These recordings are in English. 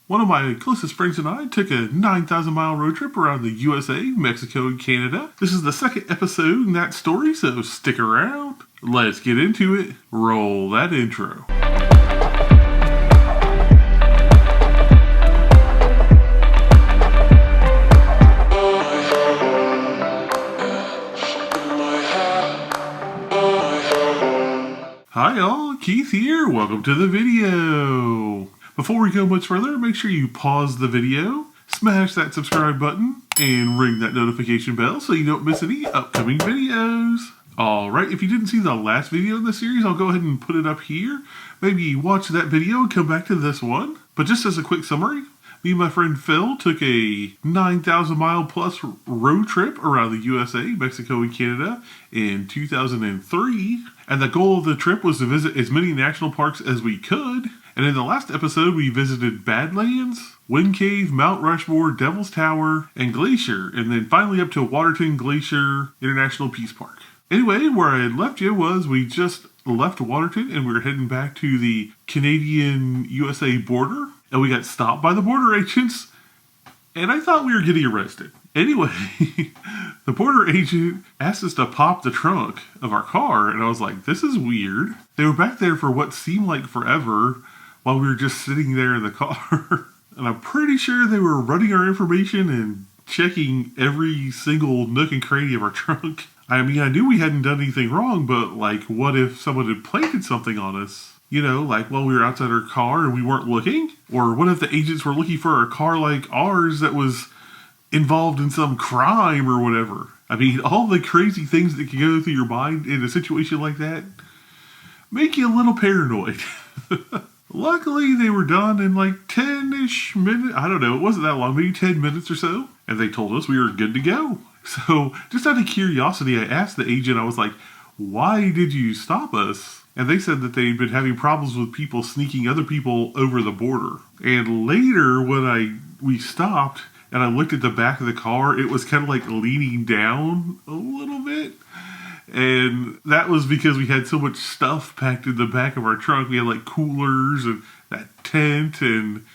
One of my closest friends and I took a 9,000 mile road trip around the USA, Mexico, and Canada. This is the second episode in that story, so stick around. Let's get into it. Roll that intro. Hi all, Keith here. Welcome to the video. Before we go much further, make sure you pause the video, smash that subscribe button, and ring that notification bell so you don't miss any upcoming videos. Alright, if you didn't see the last video in the series, I'll go ahead and put it up here. Maybe watch that video and come back to this one. But just as a quick summary, me and my friend Phil took a 9,000 mile plus road trip around the USA, Mexico, and Canada in 2003. And the goal of the trip was to visit as many national parks as we could. And in the last episode, we visited Badlands, Wind Cave, Mount Rushmore, Devil's Tower, and Glacier. And then finally up to Waterton Glacier International Peace Park. Anyway, where I had left you was we just left Waterton and we were heading back to the Canadian-USA border. And we got stopped by the border agents. And I thought we were getting arrested. Anyway, the border agent asked us to pop the trunk of our car, and I was like, this is weird. They were back there for what seemed like forever while we were just sitting there in the car. And I'm pretty sure they were running our information and checking every single nook and cranny of our trunk. I mean, I knew we hadn't done anything wrong, but like, what if someone had planted something on us? You know, like while we were outside our car and we weren't looking? Or what if the agents were looking for a car like ours that was involved in some crime or whatever? I mean, all the crazy things that can go through your mind in a situation like that make you a little paranoid. Luckily, they were done in like 10-ish minutes. I don't know, it wasn't that long, maybe 10 minutes or so. And they told us we were good to go. So, just out of curiosity, I asked the agent, I was like, why did you stop us? And they said that they'd been having problems with people sneaking other people over the border. And later, when we stopped, and I looked at the back of the car, it was kind of like leaning down a little bit. And that was because we had so much stuff packed in the back of our trunk. We had like coolers and that tent and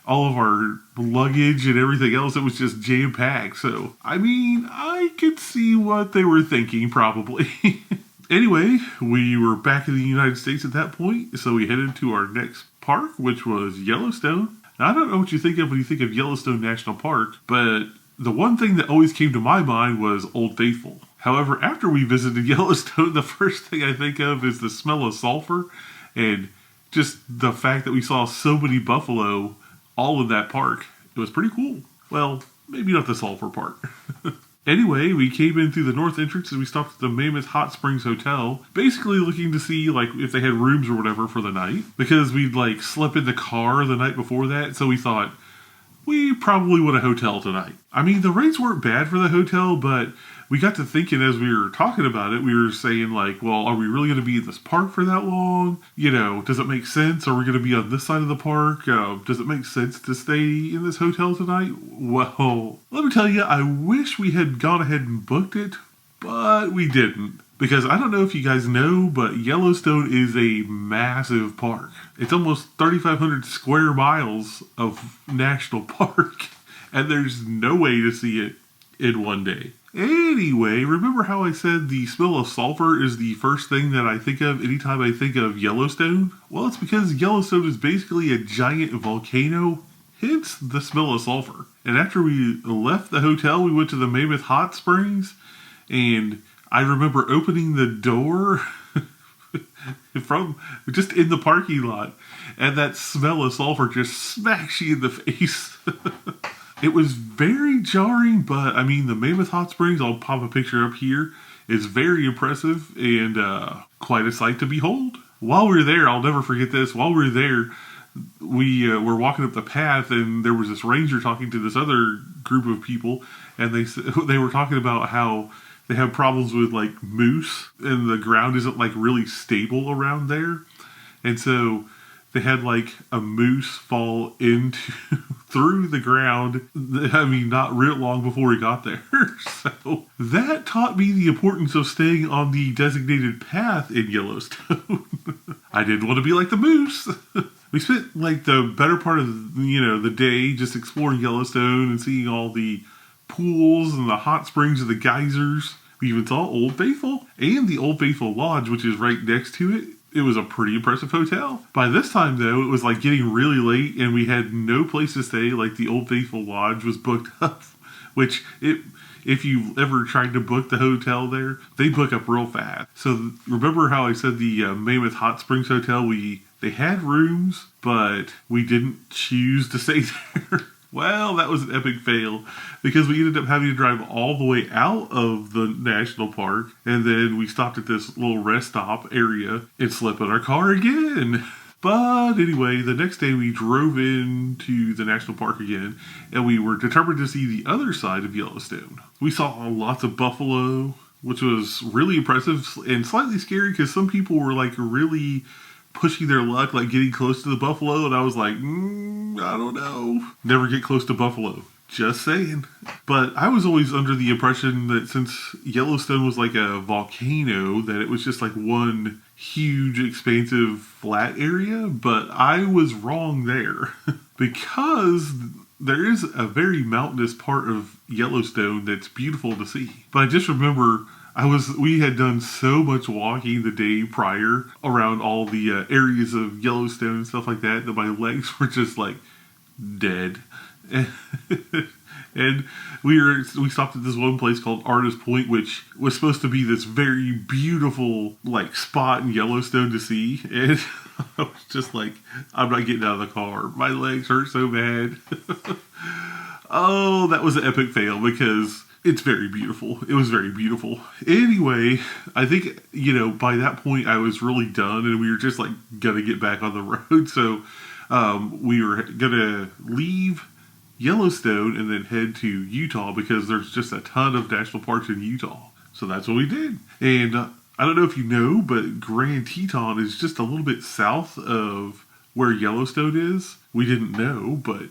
all of our luggage and everything else. It was just jam-packed. So, I mean, I could see what they were thinking, probably. Anyway, we were back in the United States at that point. So we headed to our next park, which was Yellowstone. Now, I don't know what you think of when you think of Yellowstone National Park, but the one thing that always came to my mind was Old Faithful. However, after we visited Yellowstone, the first thing I think of is the smell of sulfur and just the fact that we saw so many buffalo all in that park. It was pretty cool. Well, maybe not the sulfur part. Anyway, we came in through the north entrance and we stopped at the Mammoth Hot Springs Hotel, basically looking to see like if they had rooms or whatever for the night, because we'd like slept in the car the night before that, so we thought we probably want a hotel tonight. I mean, the rates weren't bad for the hotel, but we got to thinking as we were talking about it, we were saying like, well, are we really going to be in this park for that long? You know, does it make sense? Are we going to be on this side of the park? Does it make sense to stay in this hotel tonight? Well, let me tell you, I wish we had gone ahead and booked it, but we didn't. Because I don't know if you guys know, but Yellowstone is a massive park. It's almost 3,500 square miles of national park, and there's no way to see it in one day. Anyway, remember how I said the smell of sulfur is the first thing that I think of anytime I think of Yellowstone? Well, it's because Yellowstone is basically a giant volcano, hence the smell of sulfur. And after we left the hotel, we went to the Mammoth Hot Springs, and I remember opening the door from just in the parking lot, and that smell of sulfur just smacks you in the face. It was very jarring, but I mean, the Mammoth Hot Springs, I'll pop a picture up here, is very impressive and quite a sight to behold. While we were there, I'll never forget this, while we were there, we were walking up the path and there was this ranger talking to this other group of people, and they were talking about how they have problems with like moose and the ground isn't like really stable around there. And so they had like a moose fall into through the ground. I mean, not real long before we got there. So that taught me the importance of staying on the designated path in Yellowstone. I didn't want to be like the moose. We spent like the better part of the day just exploring Yellowstone and seeing all the pools and the hot springs and the geysers. We even saw Old Faithful and the Old Faithful Lodge, which is right next to it. It was a pretty impressive hotel. By this time, though, it was like getting really late and we had no place to stay. Like the Old Faithful Lodge was booked up, which if you ever tried to book the hotel there, they book up real fast. So remember how I said the Mammoth Hot Springs Hotel, they had rooms, but we didn't choose to stay there. Well, that was an epic fail because we ended up having to drive all the way out of the national park, and then we stopped at this little rest stop area and slept in our car again. But anyway, the next day we drove into the national park again, and we were determined to see the other side of Yellowstone. We saw lots of buffalo, which was really impressive and slightly scary because some people were like really pushing their luck, like getting close to the buffalo, and I was like, I don't know. Never get close to buffalo. Just saying. But I was always under the impression that since Yellowstone was like a volcano, that it was just like one huge, expansive, flat area, but I was wrong there. Because there is a very mountainous part of Yellowstone that's beautiful to see. But I just remember we had done so much walking the day prior around all the areas of Yellowstone and stuff like that my legs were just like dead. And we stopped at this one place called Artist Point, which was supposed to be this very beautiful like spot in Yellowstone to see. And I was just like, I'm not getting out of the car. My legs hurt so bad. Oh, that was an epic fail because it's very beautiful. It was very beautiful. Anyway, I think, by that point I was really done and we were just like gonna get back on the road. So we were gonna leave Yellowstone and then head to Utah because there's just a ton of national parks in Utah. So that's what we did. And I don't know if you know, but Grand Teton is just a little bit south of where Yellowstone is. We didn't know, but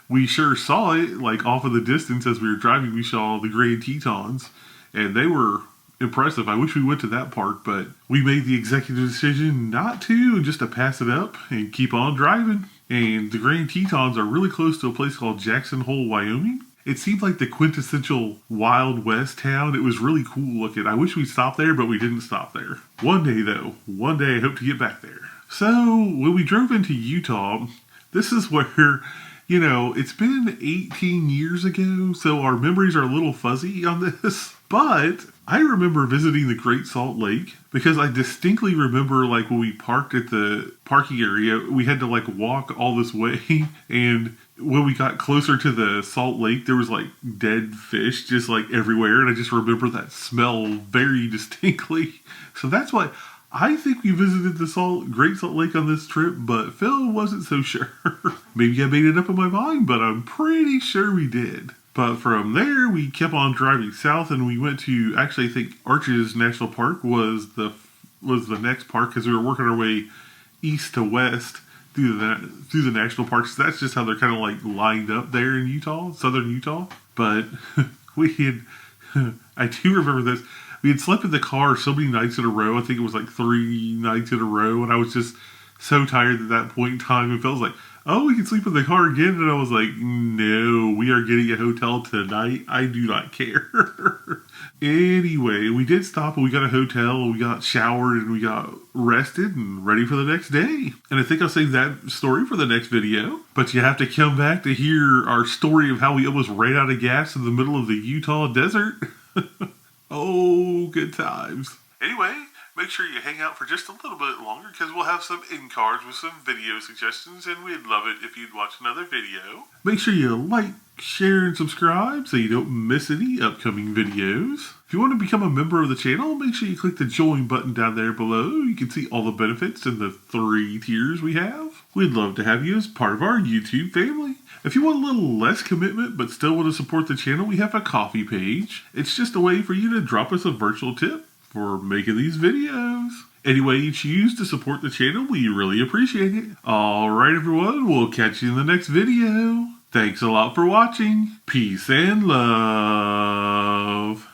we sure saw it, like off in the distance as we were driving. We saw the Grand Tetons, and they were impressive. I wish we went to that park, but we made the executive decision not to, and just to pass it up and keep on driving. And the Grand Tetons are really close to a place called Jackson Hole, Wyoming. It seemed like the quintessential Wild West town. It was really cool looking. I wish we stopped there, but we didn't stop there. One day, though. One day I hope to get back there. So, when we drove into Utah, this is where, it's been 18 years ago, so our memories are a little fuzzy on this. But I remember visiting the Great Salt Lake because I distinctly remember like when we parked at the parking area, we had to like walk all this way. And when we got closer to the Salt Lake, there was like dead fish just like everywhere. And I just remember that smell very distinctly. So that's why I think we visited the Great Salt Lake on this trip, but Phil wasn't so sure. Maybe I made it up in my mind, but I'm pretty sure we did. But from there, we kept on driving south, and we went to, actually, I think Arches National Park was the next park, because we were working our way east to west through the national parks. That's just how they're kind of like lined up there in Utah, southern Utah. But I do remember this. We had slept in the car so many nights in a row. I think it was like 3 nights in a row, and I was just so tired at that point in time. It felt like, oh, we can sleep in the car again. And I was like, no, we are getting a hotel tonight. I do not care. Anyway, we did stop and we got a hotel and we got showered and we got rested and ready for the next day. And I think I'll save that story for the next video. But you have to come back to hear our story of how we almost ran out of gas in the middle of the Utah desert. Oh, good times. Anyway, make sure you hang out for just a little bit longer because we'll have some end cards with some video suggestions and we'd love it if you'd watch another video. Make sure you like, share, and subscribe so you don't miss any upcoming videos. If you want to become a member of the channel, make sure you click the join button down there below. You can see all the benefits in the 3 tiers we have. We'd love to have you as part of our YouTube family. If you want a little less commitment but still want to support the channel, we have a Ko-fi page. It's just a way for you to drop us a virtual tip for making these videos. Any way you choose to support the channel, we really appreciate it. Alright everyone, we'll catch you in the next video. Thanks a lot for watching. Peace and love.